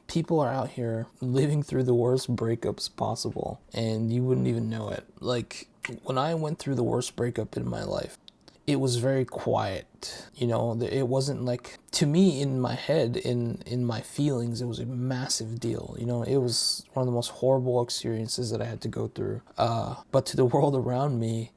people are out here living through the worst breakups possible, and you wouldn't even know it. Like, when I went through the worst breakup in my life, it was very quiet. It wasn't like, to me, in my head, in my feelings, it was a massive deal. It was one of the most horrible experiences that I had to go through. But to the world around me,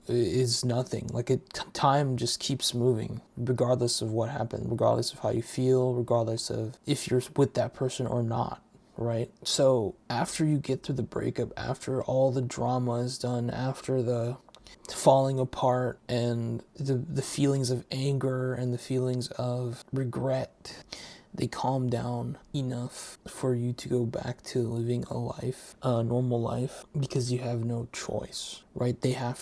is nothing. Like, time just keeps moving, regardless of what happened, regardless of how you feel, regardless of if you're with that person or not. Right? So after you get through the breakup, after all the drama is done, after the falling apart and the feelings of anger and the feelings of regret, they calm down enough for you to go back to living a normal life, because you have no choice, right?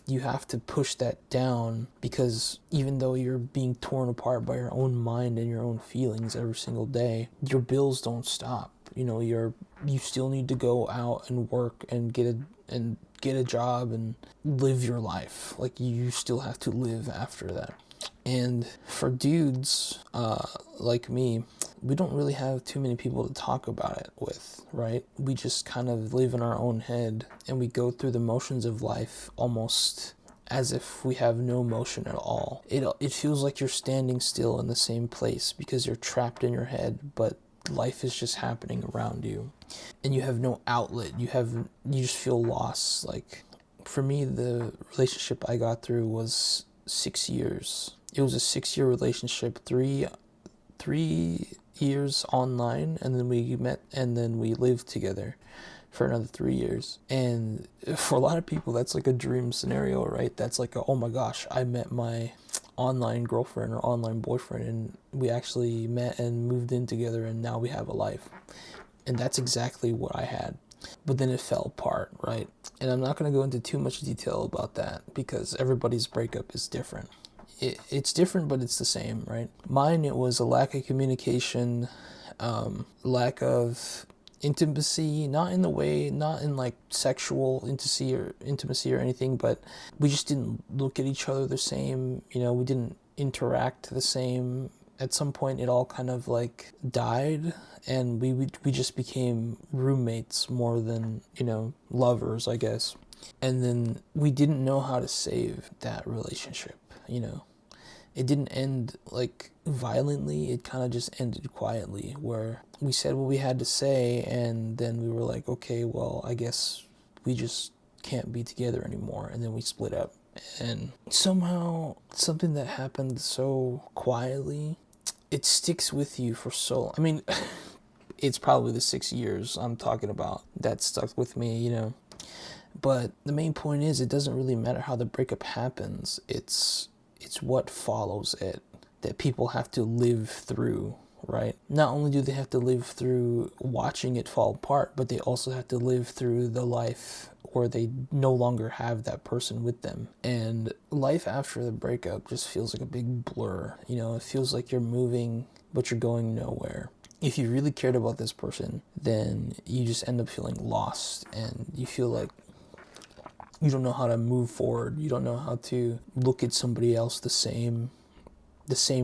You have to push that down, because even though you're being torn apart by your own mind and your own feelings every single day, your bills don't stop. You still need to go out and work and get a job and live your life. Like, you still have to live after that. And for dudes like me, we don't really have too many people to talk about it with, right? We just kind of live in our own head, and we go through the motions of life almost as if we have no motion at all. It feels like you're standing still in the same place, because you're trapped in your head, but life is just happening around you, and you have no outlet. You just feel lost. Like, for me, the relationship I got through was 6 years. It was a 6-year relationship, three years online, and then we met, and then we lived together for another 3 years. And for a lot of people, that's like a dream scenario, right? That's like, oh my gosh, I met my online girlfriend or online boyfriend, and we actually met and moved in together, and now we have a life. And that's exactly what I had. But then it fell apart, right? And I'm not going to go into too much detail about that, because everybody's breakup is different. It's different, but it's the same, right? Mine, it was a lack of communication, lack of intimacy, not in like sexual intimacy or anything, but we just didn't look at each other the same. We didn't interact the same. At some point, it all kind of like died, and we just became roommates more than lovers, I guess. And then we didn't know how to save that relationship. It didn't end like violently. It kind of just ended quietly, where we said what we had to say, and then we were like, okay, well, I guess we just can't be together anymore. And then we split up. And somehow, something that happened so quietly, it sticks with you for so, I mean, it's probably the 6 years I'm talking about that stuck with me, But the main point is, it doesn't really matter how the breakup happens. It's what follows it that people have to live through, right? Not only do they have to live through watching it fall apart, but they also have to live through the life where they no longer have that person with them. And life after the breakup just feels like a big blur. It feels like you're moving, but you're going nowhere. If you really cared about this person, then you just end up feeling lost, and you feel like you don't know how to move forward. You don't know how to look at somebody else the same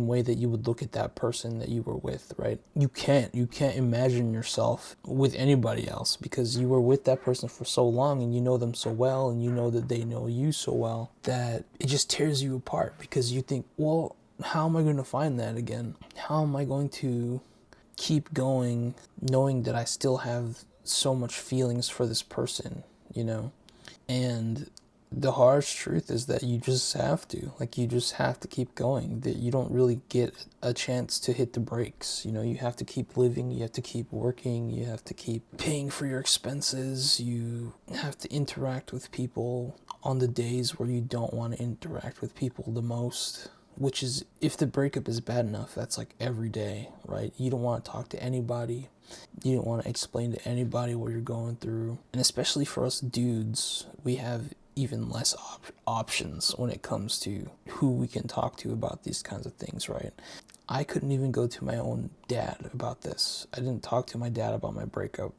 way that you would look at that person that you were with, right? You can't imagine yourself with anybody else, because you were with that person for so long, and you know them so well, and you know that they know you so well, that it just tears you apart, because you think, well, how am I going to find that again? How am I going to keep going knowing that I still have so much feelings for this person, And the harsh truth is that you just have to keep going, that you don't really get a chance to hit the brakes. You have to keep living, you have to keep working, you have to keep paying for your expenses, you have to interact with people on the days where you don't want to interact with people the most, which is, if the breakup is bad enough, that's like every day, right? You don't want to talk to anybody. You don't want to explain to anybody what you're going through. And especially for us dudes, we have even less options when it comes to who we can talk to about these kinds of things, right? I couldn't even go to my own dad about this. I didn't talk to my dad about my breakup.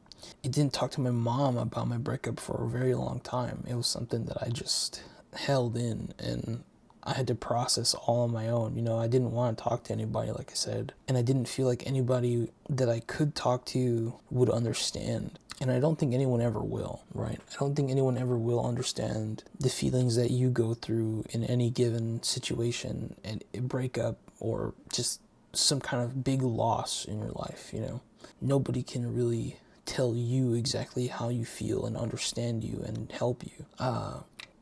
I didn't talk to my mom about my breakup for a very long time. It was something that I just held in, and I had to process all on my own. I didn't want to talk to anybody, like I said, and I didn't feel like anybody that I could talk to would understand. And I don't think anyone ever will, right? I don't think anyone ever will understand the feelings that you go through in any given situation, and a breakup or just some kind of big loss in your life. Nobody can really tell you exactly how you feel and understand you and help you.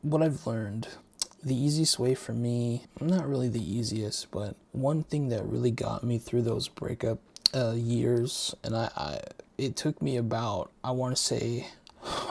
What I've learned, the easiest way for me, not really the easiest, but one thing that really got me through those breakup years, and it took me about, I want to say,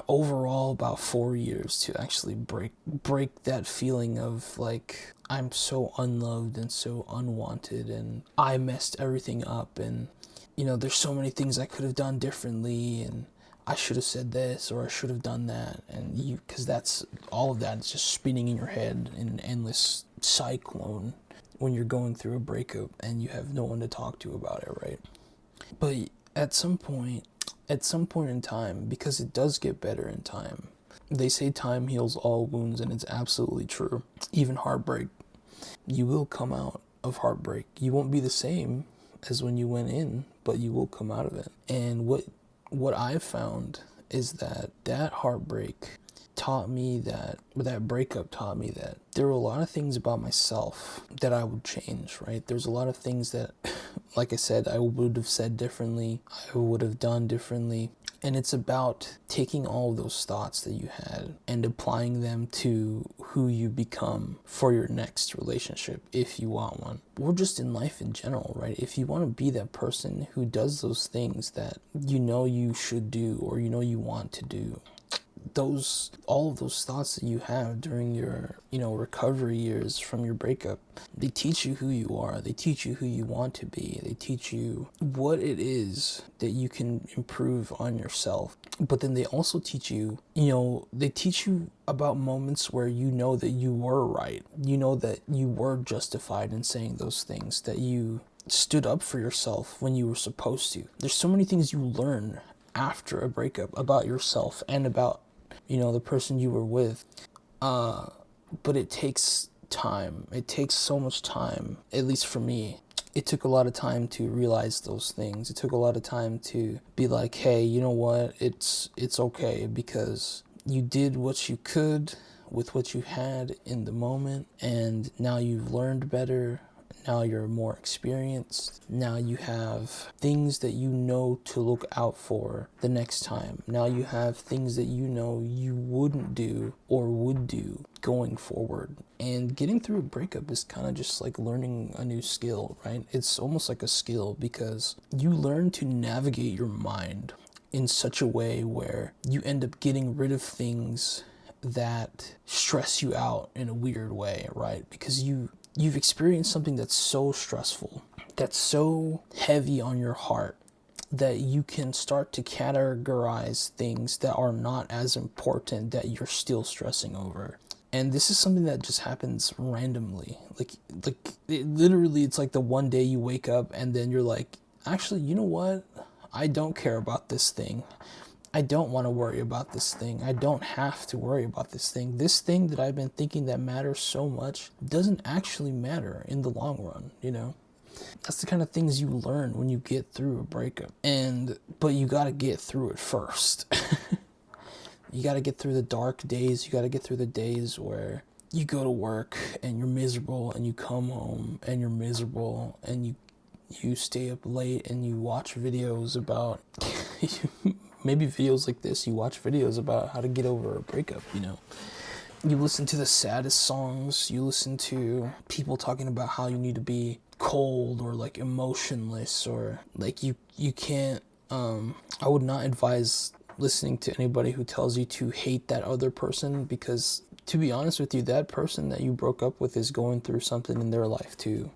overall about 4 years to actually break that feeling of like I'm so unloved and so unwanted, and I messed everything up, and there's so many things I could have done differently, and I should have said this or I should have done that, and because that's all of that is just spinning in your head in an endless cyclone when you're going through a breakup and you have no one to talk to about it, right? But at some point in time, because it does get better in time, they say time heals all wounds, and it's absolutely true. Even heartbreak, you will come out of heartbreak. You won't be the same as when you went in, but you will come out of it. And what I've found is that heartbreak taught me that breakup taught me that there were a lot of things about myself that I would change, right? There's a lot of things that, like I said, I would have said differently, I would have done differently. And it's about taking all of those thoughts that you had and applying them to who you become for your next relationship, if you want one. Or just in life in general, right? If you want to be that person who does those things that you should do or you want to do, all of those thoughts that you have during your recovery years from your breakup, they teach you who you are, they teach you who you want to be, they teach you what it is that you can improve on yourself. But then they also teach you, they teach you about moments where that you were right, that you were justified in saying those things, that you stood up for yourself when you were supposed to. There's so many things you learn after a breakup about yourself and about the person you were with. But it takes time. It takes so much time, at least for me. It took a lot of time to realize those things. It took a lot of time to be like, hey, you know what? It's okay, because you did what you could with what you had in the moment, and now you've learned better. Now you're more experienced. Now you have things that to look out for the next time. Now you have things that you wouldn't do or would do going forward. And getting through a breakup is kind of just like learning a new skill, right? It's almost like a skill, because you learn to navigate your mind in such a way where you end up getting rid of things that stress you out in a weird way, right? Because you've experienced something that's so stressful, that's so heavy on your heart, that you can start to categorize things that are not as important that you're still stressing over. And this is something that just happens randomly. Like it's like the one day you wake up and then you're like, actually, you know what? I don't care about this thing. I don't want to worry about this thing. I don't have to worry about this thing. This thing that I've been thinking that matters so much doesn't actually matter in the long run, That's the kind of things you learn when you get through a breakup. But you got to get through it first. You got to get through the dark days. You got to get through the days where you go to work and you're miserable, and you come home and you're miserable, and you stay up late and you watch videos about maybe videos like this. You watch videos about how to get over a breakup, You listen to the saddest songs. You listen to people talking about how you need to be cold or like emotionless, or like you can't, I would not advise listening to anybody who tells you to hate that other person, because to be honest with you, that person that you broke up with is going through something in their life too,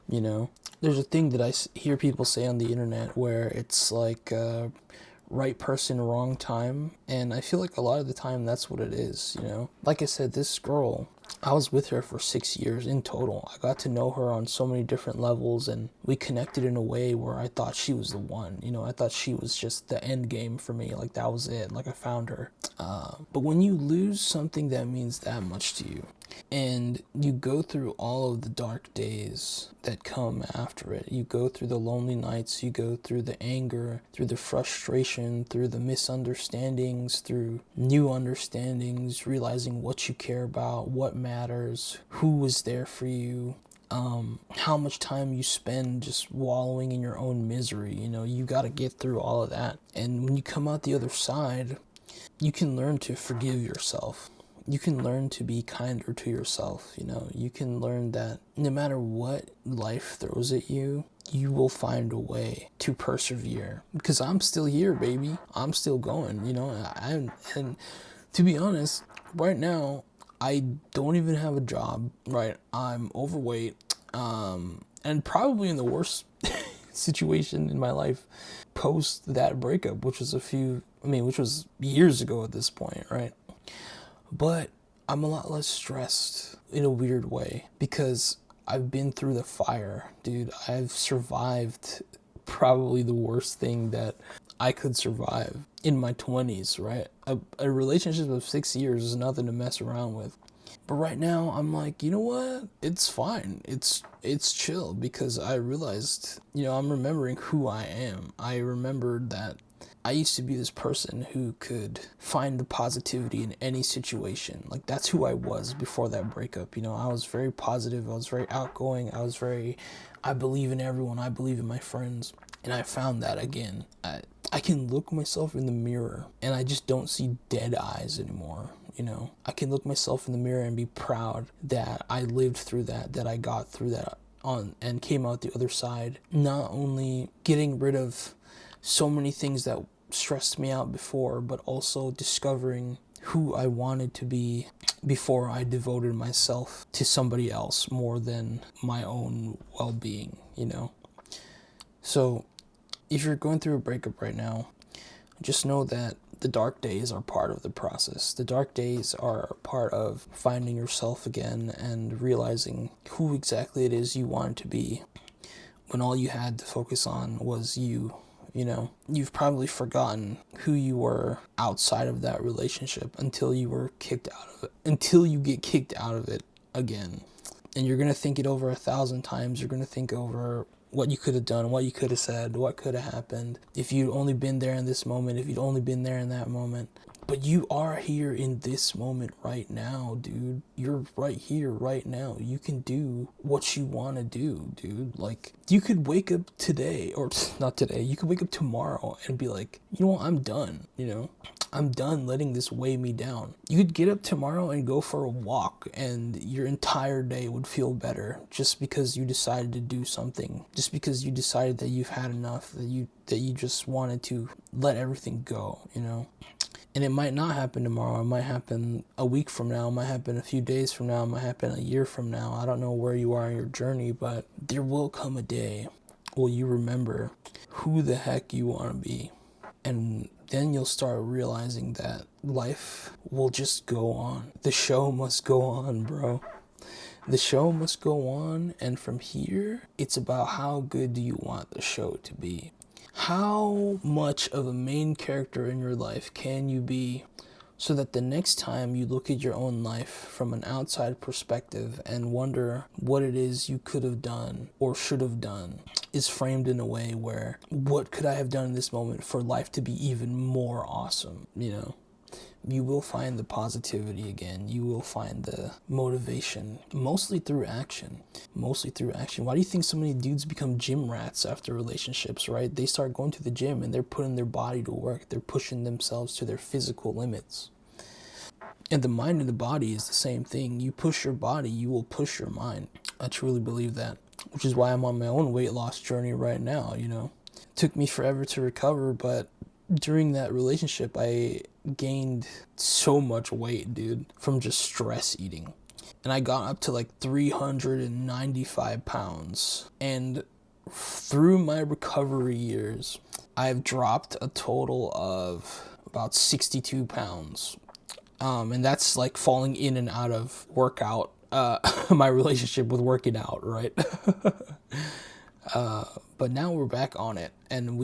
There's a thing that I hear people say on the internet where it's like, right person, wrong time. And I feel like a lot of the time that's what it is, Like I said, this girl, I was with her for 6 years in total. I got to know her on so many different levels, and we connected in a way where I thought she was the one. I thought she was just the end game for me. Like, that was it. Like, I found her. But when you lose something that means that much to you, And you go through all of the dark days that come after it. You go through the lonely nights, you go through the anger, through the frustration, through the misunderstandings, through new understandings, realizing what you care about, what matters, who was there for you, how much time you spend just wallowing in your own misery. You got to get through all of that. And when you come out the other side, you can learn to forgive yourself. You can learn to be kinder to yourself. You can learn that no matter what life throws at you, you will find a way to persevere. Because I'm still here, baby. I'm still going. And to be honest, right now, I don't even have a job. Right, I'm overweight, and probably in the worst situation in my life post that breakup, which was years ago at this point, right? But I'm a lot less stressed in a weird way because I've been through the fire, dude. I've survived probably the worst thing that I could survive in my 20s, right? A relationship of 6 years is nothing to mess around with. But right now, I'm like, you know what? It's fine. It's chill because I realized, I'm remembering who I am. I remembered that I used to be this person who could find the positivity in any situation. Like, that's who I was before that breakup. I was very positive. I was very outgoing. I believe in everyone. I believe in my friends. And I found that again. I can look myself in the mirror and I just don't see dead eyes anymore. I can look myself in the mirror and be proud that I lived through that I got through that on and came out the other side. Not only getting rid of so many things that stressed me out before, but also discovering who I wanted to be before I devoted myself to somebody else more than my own well-being. So if you're going through a breakup right now, just know that the dark days are part of the process. The dark days are part of finding yourself again and realizing who exactly it is you wanted to be when all you had to focus on was you. You've probably forgotten who you were outside of that relationship until you get kicked out of it again. And you're going to think it over 1,000 times. You're going to think over what you could have done, what you could have said, what could have happened. If you'd only been there in this moment, if you'd only been there in that moment. But you are here in this moment right now, dude. You're right here right now. You can do what you want to do, dude. Like, you could wake up today, or not today, you could wake up tomorrow and be like, you know what, I'm done, I'm done letting this weigh me down. You could get up tomorrow and go for a walk and your entire day would feel better just because you decided to do something. Just because you decided that you've had enough, that you just wanted to let everything go, And it might not happen tomorrow. It might happen a week from now. It might happen a few days from now. It might happen a year from now. I don't know where you are in your journey, but there will come a day where you remember who the heck you want to be. And then you'll start realizing that life will just go on. The show must go on, bro. The show must go on, and from here, it's about how good do you want the show to be. How much of a main character in your life can you be so that the next time you look at your own life from an outside perspective and wonder what it is you could have done or should have done is framed in a way where, what could I have done in this moment for life to be even more awesome, You will find the positivity again. You will find the motivation, mostly through action. Why do you think so many dudes become gym rats after relationships, right? They start going to the gym and they're putting their body to work. They're pushing themselves to their physical limits. And the mind and the body is the same thing. You push your body, you will push your mind. I truly believe that, which is why I'm on my own weight loss journey right now, It took me forever to recover, but during that relationship, I gained so much weight, dude, from just stress eating. And I got up to like 395 pounds. And through my recovery years, I've dropped a total of about 62 pounds. And that's like falling in and out of workout, my relationship with working out, right? But now we're back on it, and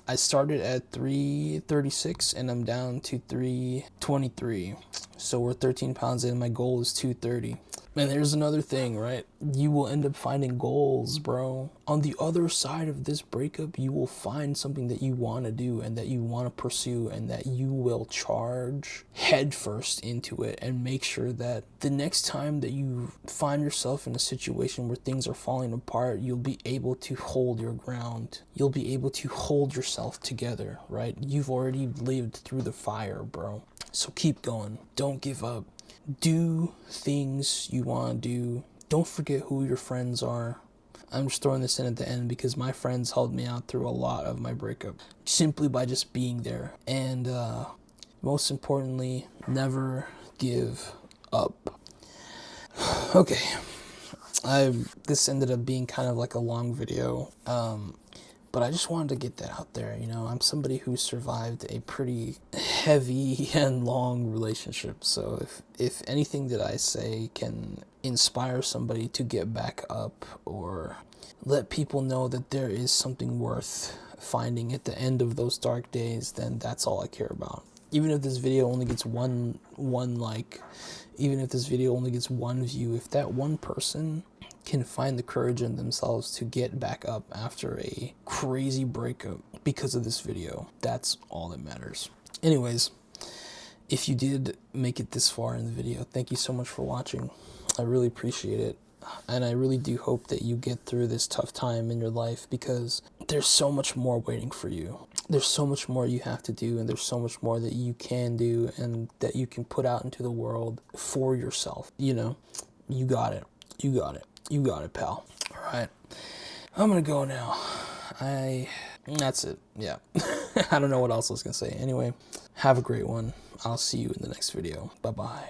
I started at 336 and I'm down to 323. So we're 13 pounds in. My goal is 230. And there's another thing, right? You will end up finding goals, bro. On the other side of this breakup, you will find something that you want to do and that you want to pursue, and that you will charge headfirst into it, and make sure that the next time that you find yourself in a situation where things are falling apart, you'll be able to hold your ground. You'll be able to hold yourself together, right? You've already lived through the fire, bro. So keep going. Don't give up. Do things you want to do. Don't forget who your friends are. I'm just throwing this in at the end because my friends helped me out through a lot of my breakup simply by just being there. And most importantly, never give up. Okay. This ended up being kind of like a long video. But I just wanted to get that out there. You know, I'm somebody who survived a pretty heavy and long relationship. So if anything that I say can inspire somebody to get back up, or let people know that there is something worth finding at the end of those dark days, then that's all I care about. Even if this video only gets one like, even if this video only gets one view, if that one person can find the courage in themselves to get back up after a crazy breakup because of this video, that's all that matters. Anyways, if you did make it this far in the video, thank you so much for watching. I really appreciate it. And I really do hope that you get through this tough time in your life, because there's so much more waiting for you. There's so much more you have to do, and there's so much more that you can do and that you can put out into the world for yourself. You know, you got it. You got it. You got it, pal. All right. I'm going to go now. That's it. Yeah. I don't know what else I was going to say. Anyway, have a great one. I'll see you in the next video. Bye-bye.